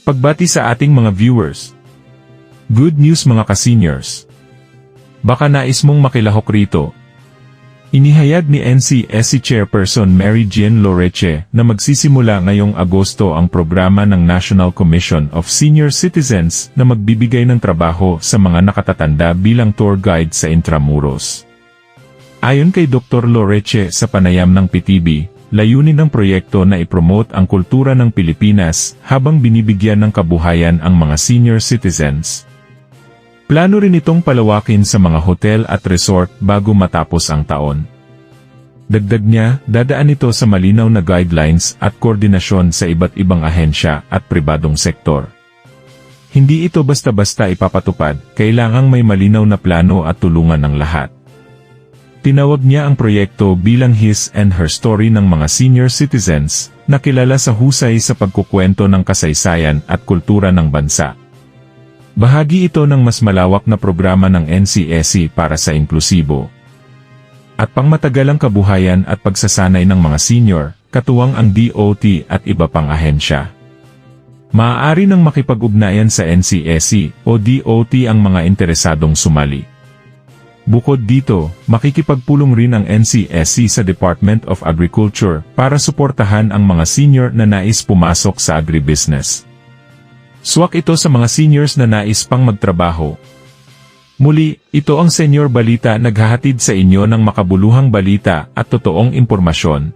Pagbati sa ating mga viewers. Good news mga ka-seniors. Baka nais mong makilahok rito. Inihayag ni NCSC Chairperson Mary Jean Loreche na magsisimula ngayong Agosto ang programa ng National Commission of Senior Citizens na magbibigay ng trabaho sa mga nakatatanda bilang tour guide sa Intramuros. Ayon kay Dr. Loreche sa panayam ng PTV, layunin ng proyekto na ipromote ang kultura ng Pilipinas habang binibigyan ng kabuhayan ang mga senior citizens. Plano rin itong palawakin sa mga hotel at resort bago matapos ang taon. Dagdag niya, dadaan ito sa malinaw na guidelines at koordinasyon sa iba't ibang ahensya at pribadong sektor. Hindi ito basta-basta ipapatupad, kailangang may malinaw na plano at tulungan ng lahat. Tinawag niya ang proyekto bilang his and her story ng mga senior citizens na kilala sa husay sa pagkukwento ng kasaysayan at kultura ng bansa. Bahagi ito ng mas malawak na programa ng NCSC para sa inklusibo at pangmatagalang kabuhayan at pagsasanay ng mga senior, katuwang ang DOT at iba pang ahensya. Maaari nang makipag-ugnayan sa NCSC o DOT ang mga interesadong sumali. Bukod dito, makikipagpulong rin ang NCSC sa Department of Agriculture para suportahan ang mga senior na nais pumasok sa agribusiness. Swak ito sa mga seniors na nais pang magtrabaho. Muli, ito ang Senior Balita naghahatid sa inyo ng makabuluhang balita at totoong impormasyon.